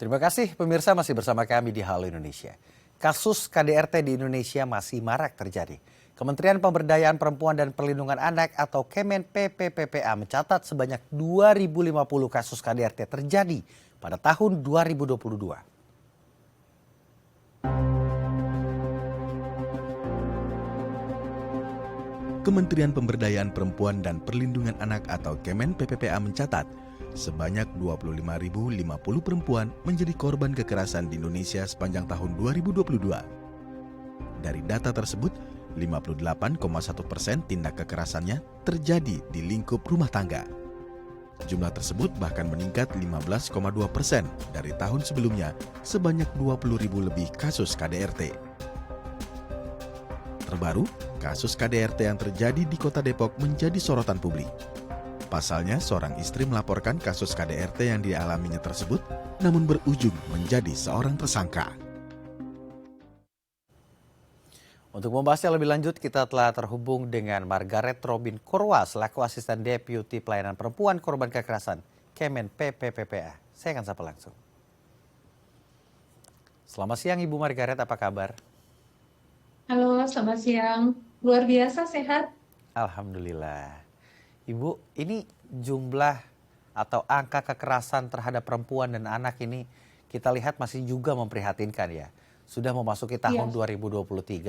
Terima kasih pemirsa masih bersama kami di Halo Indonesia. Kasus KDRT di Indonesia masih marak terjadi. Kementerian Pemberdayaan Perempuan dan Perlindungan Anak atau Kemen PPPPA mencatat sebanyak 2.050 kasus KDRT terjadi pada tahun 2022. Kementerian Pemberdayaan Perempuan dan Perlindungan Anak atau Kemen PPPA mencatat sebanyak 25.050 perempuan menjadi korban kekerasan di Indonesia sepanjang tahun 2022. Dari data tersebut, 58,1% tindak kekerasannya terjadi di lingkup rumah tangga. Jumlah tersebut bahkan meningkat 15,2% dari tahun sebelumnya sebanyak 20.000 lebih kasus KDRT. Terbaru, kasus KDRT yang terjadi di Kota Depok menjadi sorotan publik. Pasalnya, seorang istri melaporkan kasus KDRT yang dialaminya tersebut, namun berujung menjadi seorang tersangka. Untuk membahasnya lebih lanjut, kita telah terhubung dengan Margaret Robin Korwa selaku Asisten Deputi Pelayanan Perempuan Korban Kekerasan Kemen PPPPA. Saya akan sapa langsung. Selamat siang Ibu Margaret, apa kabar? Halo, selamat siang. Luar biasa sehat. Alhamdulillah. Ibu, ini jumlah atau angka kekerasan terhadap perempuan dan anak ini kita lihat masih juga memprihatinkan ya. Sudah memasuki tahun 2023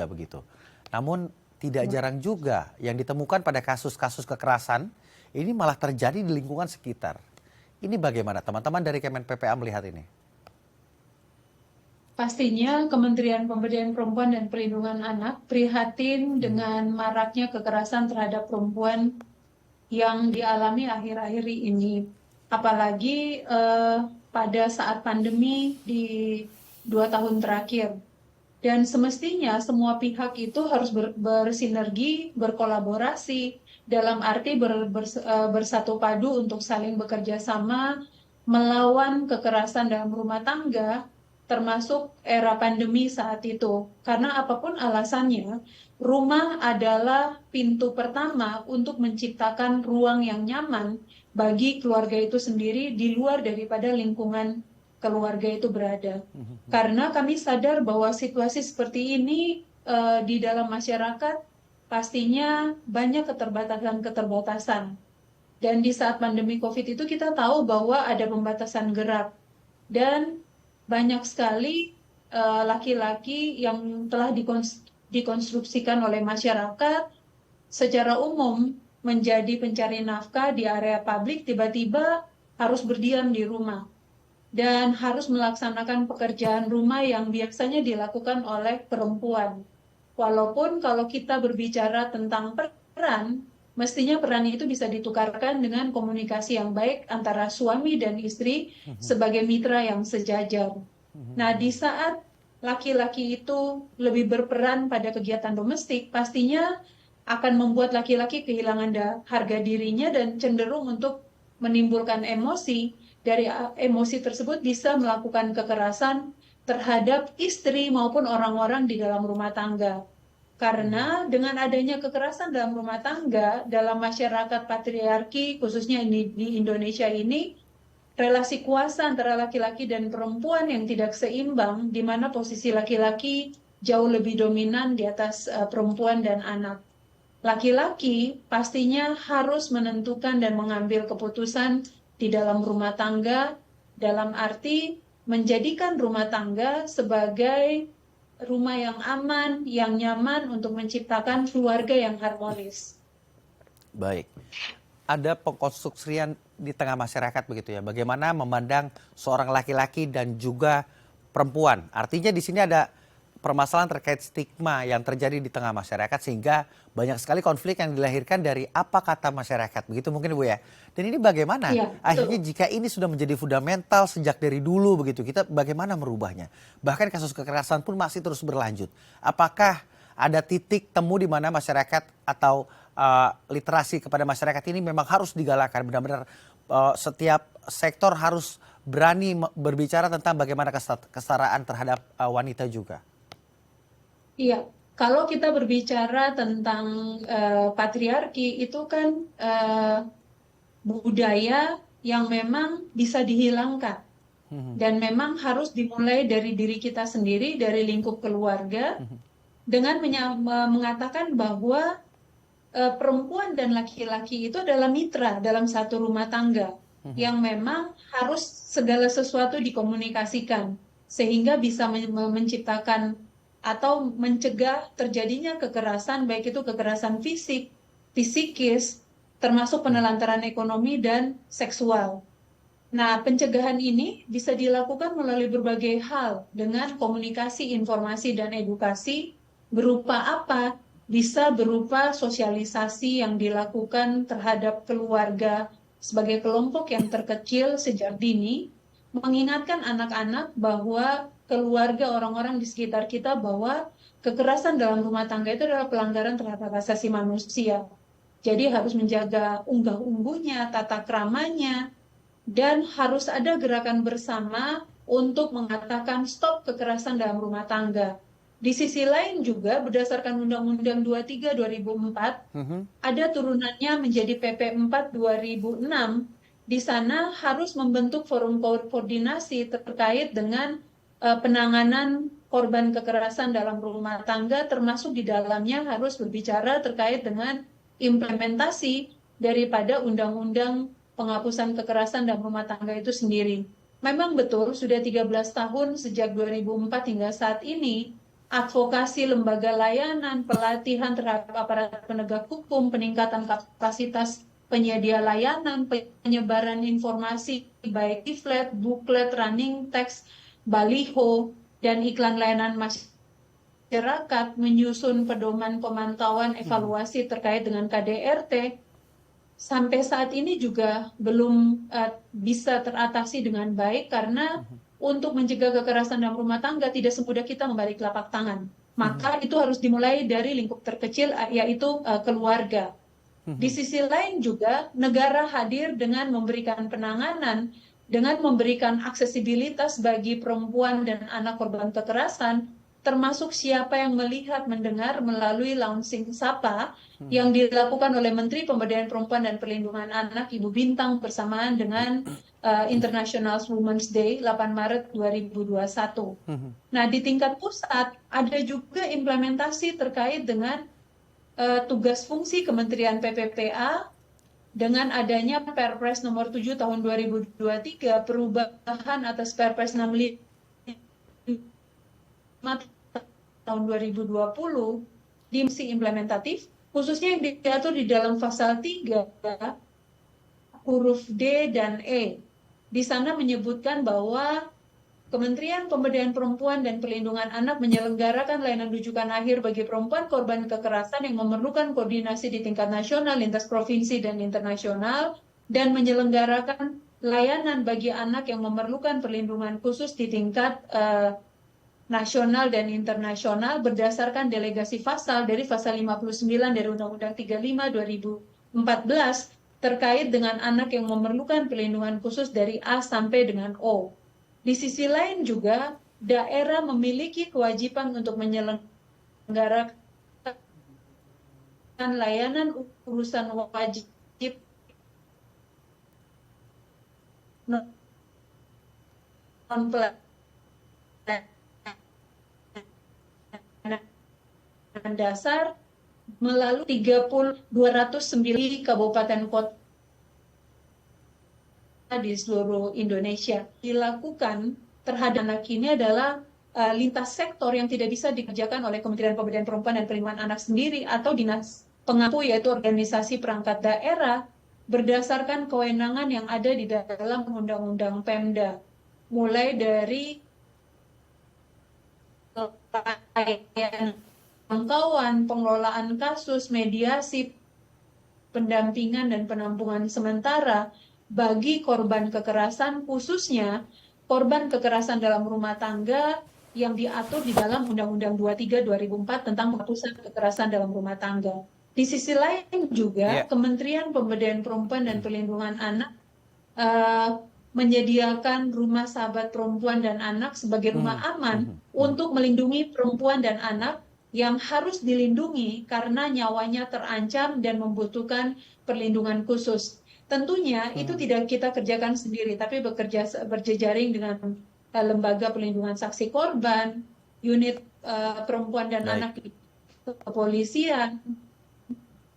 begitu. Namun tidak jarang juga yang ditemukan pada kasus-kasus kekerasan ini malah terjadi di lingkungan sekitar. Ini bagaimana teman-teman dari Kemen PPA melihat ini? Pastinya Kementerian Pemberdayaan Perempuan dan Perlindungan Anak prihatin dengan maraknya kekerasan terhadap perempuan yang dialami akhir-akhir ini. Apalagi pada saat pandemi di 2 tahun terakhir. Dan semestinya semua pihak itu harus bersinergi, berkolaborasi, dalam arti bersatu padu untuk saling bekerja sama melawan kekerasan dalam rumah tangga, termasuk era pandemi saat itu. Karena apapun alasannya, rumah adalah pintu pertama untuk menciptakan ruang yang nyaman bagi keluarga itu sendiri di luar daripada lingkungan keluarga itu berada. Karena kami sadar bahwa situasi seperti ini di dalam masyarakat pastinya banyak keterbatasan-keterbatasan. Dan di saat pandemi COVID itu kita tahu bahwa ada pembatasan gerak. Dan banyak sekali laki-laki yang telah dikonstruksikan oleh masyarakat secara umum menjadi pencari nafkah di area publik tiba-tiba harus berdiam di rumah dan harus melaksanakan pekerjaan rumah yang biasanya dilakukan oleh perempuan. Walaupun kalau kita berbicara tentang peran, mestinya peran itu bisa ditukarkan dengan komunikasi yang baik antara suami dan istri sebagai mitra yang sejajar. Nah, di saat laki-laki itu lebih berperan pada kegiatan domestik, pastinya akan membuat laki-laki kehilangan harga dirinya dan cenderung untuk menimbulkan emosi. Dari emosi tersebut bisa melakukan kekerasan terhadap istri maupun orang-orang di dalam rumah tangga. Karena dengan adanya kekerasan dalam rumah tangga, dalam masyarakat patriarki, khususnya di Indonesia ini, relasi kuasa antara laki-laki dan perempuan yang tidak seimbang, di mana posisi laki-laki jauh lebih dominan di atas perempuan dan anak. Laki-laki pastinya harus menentukan dan mengambil keputusan di dalam rumah tangga, dalam arti menjadikan rumah tangga sebagai rumah yang aman, yang nyaman untuk menciptakan keluarga yang harmonis. Baik, ada pengkonstruksian di tengah masyarakat begitu ya. Bagaimana memandang seorang laki-laki dan juga perempuan. Artinya di sini ada permasalahan terkait stigma yang terjadi di tengah masyarakat sehingga banyak sekali konflik yang dilahirkan dari apa kata masyarakat. Begitu mungkin Bu ya. Dan ini bagaimana? Iya, Akhirnya betul. jika ini sudah menjadi fundamental sejak dari dulu begitu, kita bagaimana merubahnya? Bahkan kasus kekerasan pun masih terus berlanjut. Apakah ada titik temu di mana masyarakat atau literasi kepada masyarakat ini memang harus digalakan, benar-benar setiap sektor harus berani berbicara tentang bagaimana kesetaraan terhadap wanita juga? Iya, kalau kita berbicara tentang patriarki itu kan budaya yang memang bisa dihilangkan. Dan memang harus dimulai dari diri kita sendiri, dari lingkup keluarga, dengan mengatakan bahwa perempuan dan laki-laki itu adalah mitra dalam satu rumah tangga yang memang harus segala sesuatu dikomunikasikan sehingga bisa menciptakan atau mencegah terjadinya kekerasan, baik itu kekerasan fisik, psikis, termasuk penelantaran ekonomi dan seksual. Nah, pencegahan ini bisa dilakukan melalui berbagai hal dengan komunikasi, informasi, dan edukasi berupa apa? Bisa berupa sosialisasi yang dilakukan terhadap keluarga sebagai kelompok yang terkecil sejak dini, mengingatkan anak-anak bahwa keluarga orang-orang di sekitar kita bahwa kekerasan dalam rumah tangga itu adalah pelanggaran terhadap hak asasi manusia. Jadi harus menjaga unggah-ungguhnya, tata kramanya, dan harus ada gerakan bersama untuk mengatakan stop kekerasan dalam rumah tangga. Di sisi lain juga berdasarkan Undang-Undang 23 2004 ada turunannya menjadi PP 4 2006. Di sana harus membentuk forum koordinasi terkait dengan penanganan korban kekerasan dalam rumah tangga, termasuk di dalamnya harus berbicara terkait dengan implementasi daripada Undang-Undang penghapusan kekerasan dalam rumah tangga itu sendiri. Memang betul sudah 13 tahun sejak 2004 hingga saat ini, advokasi lembaga layanan, pelatihan terhadap aparat penegak hukum, peningkatan kapasitas penyedia layanan, penyebaran informasi baik leaflet, booklet, running text, baliho, dan iklan layanan masyarakat, menyusun pedoman pemantauan evaluasi terkait dengan KDRT, sampai saat ini juga belum bisa teratasi dengan baik karena untuk mencegah kekerasan dalam rumah tangga tidak semudah kita membalik telapak tangan. Maka itu harus dimulai dari lingkup terkecil, yaitu keluarga. Di sisi lain juga negara hadir dengan memberikan penanganan, dengan memberikan aksesibilitas bagi perempuan dan anak korban kekerasan, termasuk siapa yang melihat, mendengar melalui launching Sapa yang dilakukan oleh Menteri Pemberdayaan Perempuan dan Perlindungan Anak Ibu Bintang bersamaan dengan International Women's Day 8 Maret 2021. Nah, di tingkat pusat ada juga implementasi terkait dengan tugas fungsi Kementerian PPPA dengan adanya Perpres nomor 7 tahun 2023 perubahan atas Perpres 65 tahun 2020 di misi implementatif, khususnya yang diatur di dalam pasal 3 huruf D dan E. Di sana menyebutkan bahwa Kementerian Pemberdayaan Perempuan dan Perlindungan Anak menyelenggarakan layanan rujukan akhir bagi perempuan korban kekerasan yang memerlukan koordinasi di tingkat nasional, lintas provinsi, dan internasional, dan menyelenggarakan layanan bagi anak yang memerlukan perlindungan khusus di tingkat nasional dan internasional berdasarkan delegasi pasal dari pasal 59 dari Undang-Undang 35 2014 terkait dengan anak yang memerlukan perlindungan khusus dari A sampai dengan O. Di sisi lain juga daerah memiliki kewajiban untuk menyelenggarakan layanan urusan wajib non-pelayanan dasar melalui 209 kabupaten kota di seluruh Indonesia. Dilakukan terhadap anak ini adalah lintas sektor yang tidak bisa dikerjakan oleh Kementerian Pemberdayaan Perempuan dan Perlindungan Anak sendiri atau dinas pengampu, yaitu organisasi perangkat daerah, berdasarkan kewenangan yang ada di dalam Undang-Undang Pemda. Mulai dari pengetahuan, pengelolaan kasus, mediasi, pendampingan, dan penampungan sementara bagi korban kekerasan, khususnya korban kekerasan dalam rumah tangga yang diatur di dalam Undang-Undang 23 2004 tentang penghapusan kekerasan dalam rumah tangga. Di sisi lain juga, Kementerian Pemberdayaan Perempuan dan Perlindungan Anak menyediakan rumah sahabat perempuan dan anak sebagai rumah aman untuk melindungi perempuan dan anak yang harus dilindungi karena nyawanya terancam dan membutuhkan perlindungan khusus. tentunya itu tidak kita kerjakan sendiri, tapi berjejaring dengan lembaga perlindungan saksi korban, unit perempuan dan Baik. anak di kepolisian,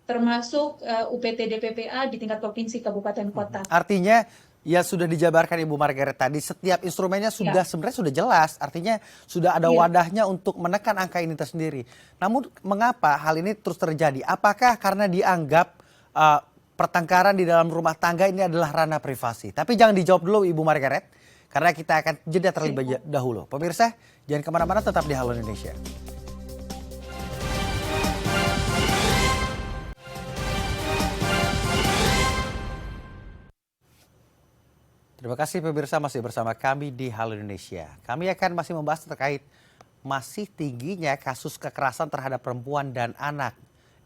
termasuk UPTD PPA di tingkat provinsi, kabupaten, kota. Artinya ya sudah dijabarkan Ibu Margaret tadi, setiap instrumennya sudah sebenarnya sudah jelas, artinya sudah ada wadahnya untuk menekan angka ini tersendiri. Namun mengapa hal ini terus terjadi? Apakah karena dianggap pertengkaran di dalam rumah tangga ini adalah ranah privasi? Tapi jangan dijawab dulu Ibu Margaret, karena kita akan jeda terlebih dahulu. Pemirsa, jangan kemana-mana, tetap di Halo Indonesia. Terima kasih pemirsa, masih bersama kami di Halo Indonesia. Kami akan masih membahas terkait masih tingginya kasus kekerasan terhadap perempuan dan anak.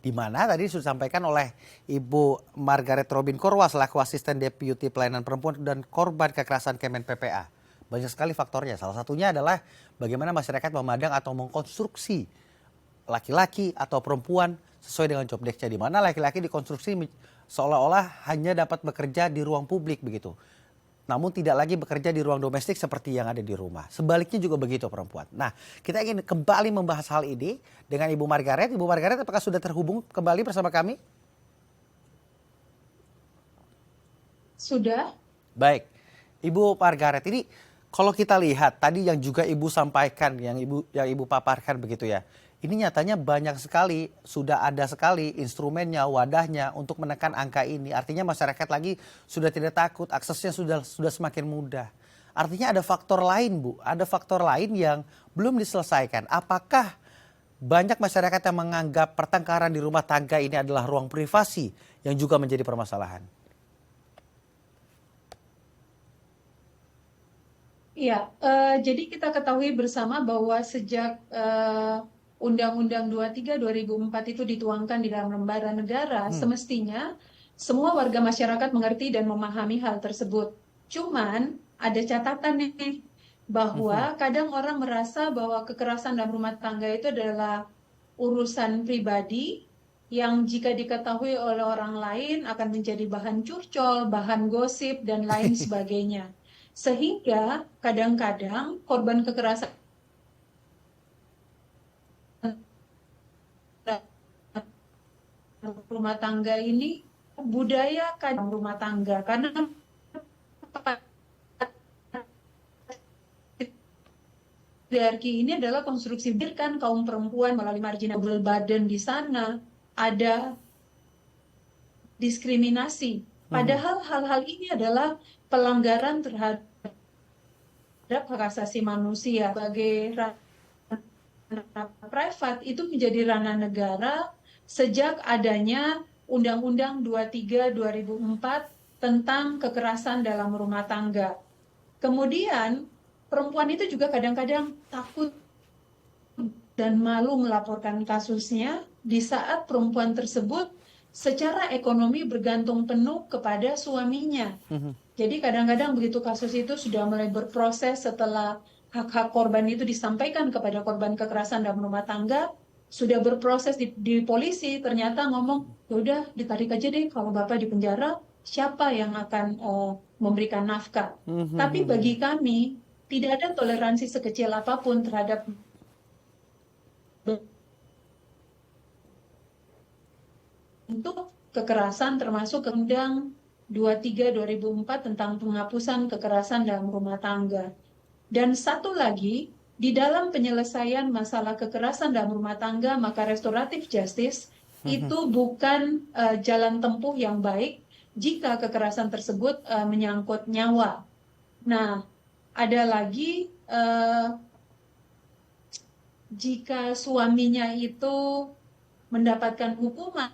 Di mana tadi sudah disampaikan oleh Ibu Margaret Robin Korwa selaku asisten deputi pelayanan perempuan dan korban kekerasan Kemen PPA. Banyak sekali faktornya, salah satunya adalah bagaimana masyarakat memandang atau mengkonstruksi laki-laki atau perempuan sesuai dengan job desk-nya, di mana laki-laki dikonstruksi seolah-olah hanya dapat bekerja di ruang publik begitu. Namun tidak lagi bekerja di ruang domestik seperti yang ada di rumah. Sebaliknya juga begitu perempuan. Nah, kita ingin kembali membahas hal ini dengan Ibu Margaret. Ibu Margaret, apakah sudah terhubung kembali bersama kami? Sudah. Baik. Ibu Margaret, ini kalau kita lihat tadi yang juga Ibu sampaikan, yang Ibu paparkan begitu ya. Ini nyatanya banyak sekali, sudah ada sekali instrumennya, wadahnya untuk menekan angka ini. Artinya masyarakat lagi sudah tidak takut, aksesnya sudah semakin mudah. Artinya ada faktor lain Bu, ada faktor lain yang belum diselesaikan. Apakah banyak masyarakat yang menganggap pertengkaran di rumah tangga ini adalah ruang privasi yang juga menjadi permasalahan? Iya, jadi kita ketahui bersama bahwa sejak Undang-Undang 23 2004 itu dituangkan di dalam lembaran negara, semestinya semua warga masyarakat mengerti dan memahami hal tersebut. Cuman ada catatan nih, bahwa kadang orang merasa bahwa kekerasan dalam rumah tangga itu adalah urusan pribadi yang jika diketahui oleh orang lain akan menjadi bahan curcol, bahan gosip, dan lain sebagainya. Sehingga kadang-kadang korban kekerasan rumah tangga ini budaya kadang rumah tangga, karena patriarki ini adalah konstruksi kan kaum perempuan melalui marginal burden di sana, ada diskriminasi. Padahal hal-hal ini adalah pelanggaran terhadap hak asasi manusia. Sebagai ranah privat itu menjadi ranah negara sejak adanya Undang-Undang 23 2004 tentang kekerasan dalam rumah tangga. Kemudian perempuan itu juga kadang-kadang takut dan malu melaporkan kasusnya di saat perempuan tersebut secara ekonomi bergantung penuh kepada suaminya. Jadi kadang-kadang begitu kasus itu sudah mulai berproses setelah hak-hak korban itu disampaikan kepada korban kekerasan dalam rumah tangga, sudah berproses di polisi, ternyata ngomong, ya udah ditarik aja deh, kalau bapak di penjara, siapa yang akan memberikan nafkah? Tapi bagi kami, tidak ada toleransi sekecil apapun terhadap bentuk kekerasan, termasuk Undang 23 2004 tentang penghapusan kekerasan dalam rumah tangga. Dan satu lagi, di dalam penyelesaian masalah kekerasan dalam rumah tangga, maka restoratif justice itu bukan jalan tempuh yang baik jika kekerasan tersebut menyangkut nyawa. Nah, ada lagi jika suaminya itu mendapatkan hukuman,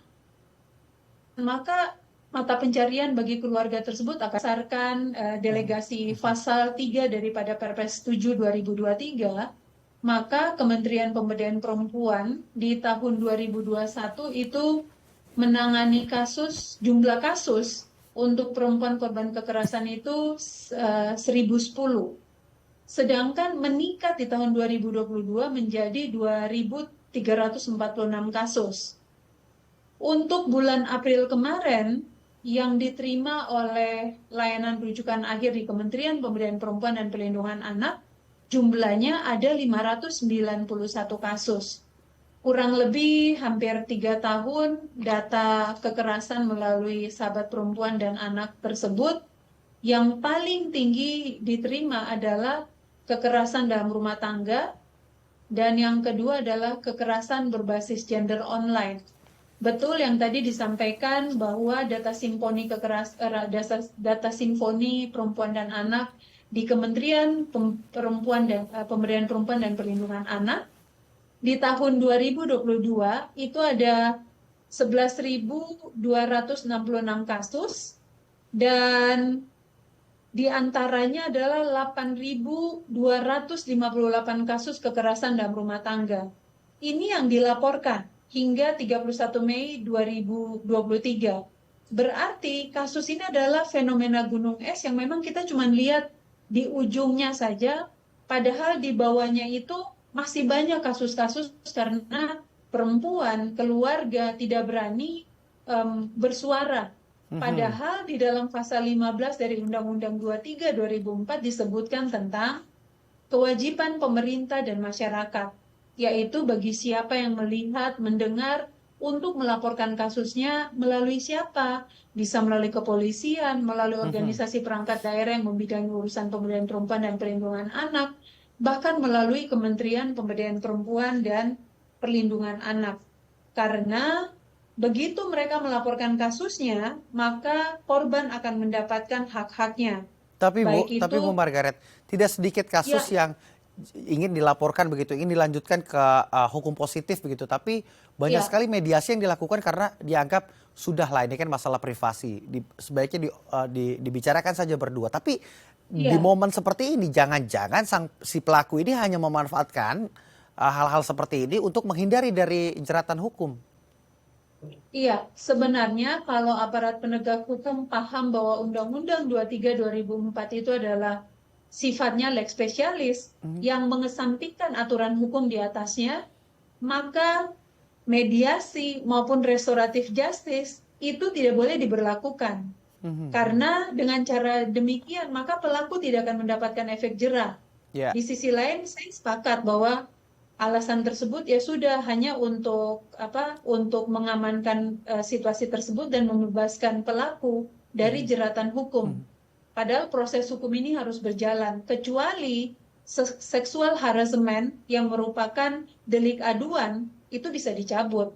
maka mata pencarian bagi keluarga tersebut akan berdasarkan delegasi pasal 3 daripada Perpres 7 2023, maka Kementerian Pemberdayaan Perempuan di tahun 2021 itu menangani jumlah kasus untuk perempuan korban kekerasan itu 1010. Sedangkan meningkat di tahun 2022 menjadi 2.346 kasus. Untuk bulan April kemarin, yang diterima oleh layanan rujukan akhir di Kementerian Pemberdayaan Perempuan dan Perlindungan Anak jumlahnya ada 591 kasus. Kurang lebih hampir 3 tahun data kekerasan melalui Sahabat Perempuan dan Anak tersebut yang paling tinggi diterima adalah kekerasan dalam rumah tangga, dan yang kedua adalah kekerasan berbasis gender online. Betul yang tadi disampaikan bahwa data simfoni perempuan dan anak di Kementerian Pemberdayaan Perempuan dan Perlindungan Anak di tahun 2022 itu ada 11.266 kasus, dan di antaranya adalah 8.258 kasus kekerasan dalam rumah tangga. Ini yang dilaporkan hingga 31 Mei 2023. Berarti kasus ini adalah fenomena gunung es yang memang kita cuma lihat di ujungnya saja, padahal di bawahnya itu masih banyak kasus-kasus karena perempuan, keluarga tidak berani bersuara. Padahal di dalam pasal 15 dari Undang-Undang 23 2004 disebutkan tentang kewajiban pemerintah dan masyarakat, yaitu bagi siapa yang melihat, mendengar, untuk melaporkan kasusnya melalui siapa? Bisa melalui kepolisian, melalui organisasi perangkat daerah yang membidangi urusan pemberdayaan perempuan dan perlindungan anak, bahkan melalui Kementerian Pemberdayaan Perempuan dan Perlindungan Anak. Karena begitu mereka melaporkan kasusnya, maka korban akan mendapatkan hak-haknya. Tapi Baik Bu, itu, Margaret, tidak sedikit kasus ya, yang ingin dilaporkan begitu, ingin dilanjutkan ke hukum positif begitu. Tapi banyak ya, sekali mediasi yang dilakukan karena dianggap sudahlah ini kan masalah privasi, sebaiknya dibicarakan saja berdua. Tapi di ya. momen seperti ini, jangan-jangan si pelaku ini hanya memanfaatkan hal-hal seperti ini untuk menghindari dari jeratan hukum. Iya, sebenarnya kalau aparat penegak hukum paham bahwa Undang-Undang 23 2004 itu adalah sifatnya lex specialis yang mengesampingkan aturan hukum di atasnya, maka mediasi maupun restoratif justice itu tidak boleh diberlakukan. Karena dengan cara demikian, maka pelaku tidak akan mendapatkan efek jera. Ya. Di sisi lain, saya sepakat bahwa alasan tersebut ya sudah hanya untuk mengamankan situasi tersebut dan membebaskan pelaku dari jeratan hukum. Padahal proses hukum ini harus berjalan, kecuali seksual harassment yang merupakan delik aduan itu bisa dicabut.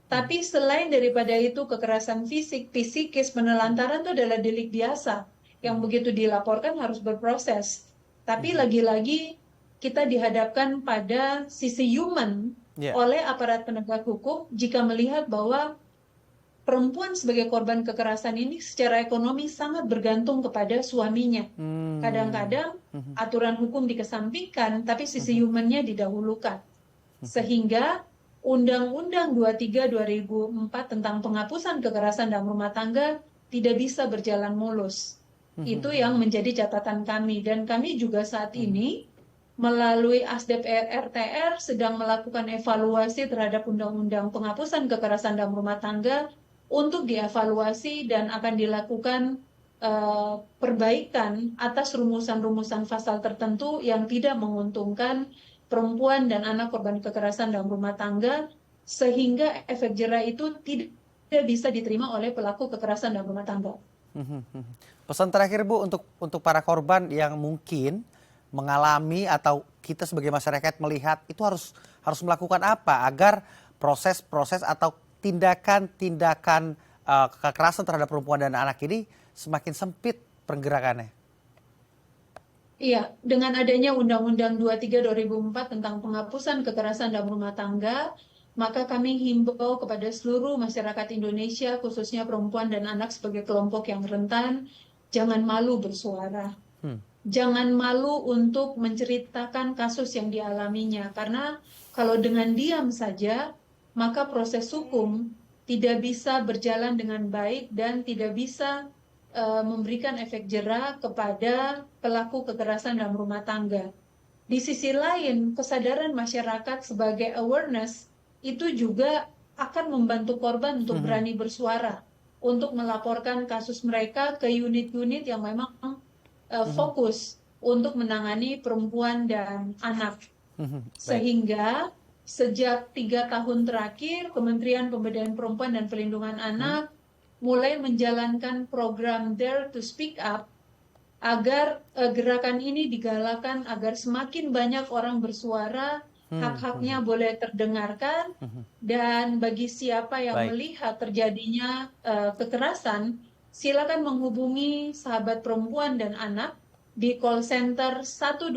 Tapi selain daripada itu, kekerasan fisik, psikis, penelantaran itu adalah delik biasa yang begitu dilaporkan harus berproses. Tapi lagi-lagi kita dihadapkan pada sisi human oleh aparat penegak hukum jika melihat bahwa perempuan sebagai korban kekerasan ini secara ekonomi sangat bergantung kepada suaminya. Kadang-kadang aturan hukum dikesampingkan, tapi sisi humannya didahulukan. Sehingga Undang-Undang 23 2004 tentang penghapusan kekerasan dalam rumah tangga tidak bisa berjalan mulus. Itu yang menjadi catatan kami, dan kami juga saat ini melalui ASDEP RTR sedang melakukan evaluasi terhadap Undang-Undang penghapusan kekerasan dalam rumah tangga untuk dievaluasi dan akan dilakukan perbaikan atas rumusan-rumusan pasal tertentu yang tidak menguntungkan perempuan dan anak korban kekerasan dalam rumah tangga, sehingga efek jera itu tidak bisa diterima oleh pelaku kekerasan dalam rumah tangga. Pesan terakhir Bu untuk para korban yang mungkin mengalami atau kita sebagai masyarakat melihat itu harus melakukan apa agar proses-proses atau tindakan-tindakan kekerasan terhadap perempuan dan anak ini semakin sempit pergerakannya. Iya, dengan adanya Undang-Undang 23 2004 tentang penghapusan kekerasan dalam rumah tangga, maka kami himbau kepada seluruh masyarakat Indonesia, khususnya perempuan dan anak sebagai kelompok yang rentan, jangan malu bersuara. Jangan malu untuk menceritakan kasus yang dialaminya, karena kalau dengan diam saja, maka proses hukum tidak bisa berjalan dengan baik dan tidak bisa memberikan efek jera kepada pelaku kekerasan dalam rumah tangga. Di sisi lain, kesadaran masyarakat sebagai awareness itu juga akan membantu korban untuk berani bersuara. untuk melaporkan kasus mereka ke unit-unit yang memang fokus untuk menangani perempuan dan anak. Baik. Sehingga sejak 3 tahun terakhir, Kementerian Pemberdayaan Perempuan dan Perlindungan Anak mulai menjalankan program Dare to Speak Up agar gerakan ini digalakan agar semakin banyak orang bersuara, hak-haknya boleh terdengarkan, dan bagi siapa yang Baik. melihat terjadinya kekerasan, silakan menghubungi sahabat perempuan dan anak di call center 129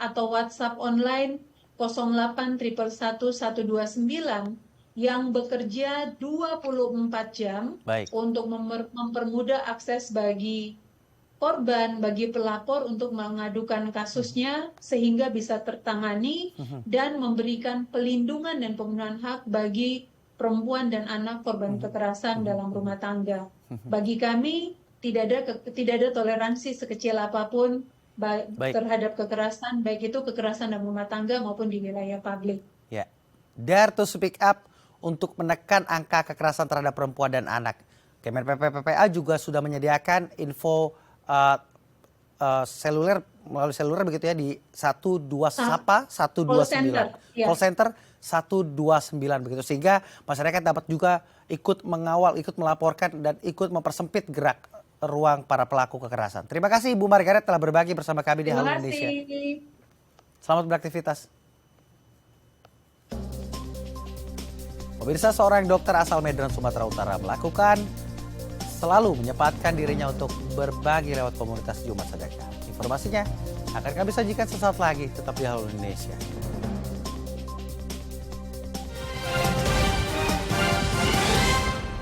atau WhatsApp online 08 111 129 yang bekerja 24 jam Baik. untuk mempermudah akses bagi korban, bagi pelapor untuk mengadukan kasusnya sehingga bisa tertangani dan memberikan pelindungan dan pemenuhan hak bagi perempuan dan anak korban kekerasan dalam rumah tangga. Bagi kami tidak ada toleransi sekecil apapun Baik. terhadap kekerasan, baik itu kekerasan dalam rumah tangga maupun di wilayah publik. Ya, Dare to Speak Up untuk menekan angka kekerasan terhadap perempuan dan anak. Kemen PPPA juga sudah menyediakan info seluler melalui seluler begitu ya di 12 Sapa 129. Call center 129 begitu, sehingga masyarakat dapat juga ikut mengawal, ikut melaporkan dan ikut mempersempit gerak ruang para pelaku kekerasan. Terima kasih Ibu Margaret telah berbagi bersama kami di Halo Indonesia. Selamat beraktivitas. Pemirsa, seorang dokter asal Medan, Sumatera Utara selalu menyempatkan dirinya untuk berbagi lewat komunitas Jumat Sedekah. Informasinya akan kami sajikan sesaat lagi, tetap di Halo Indonesia.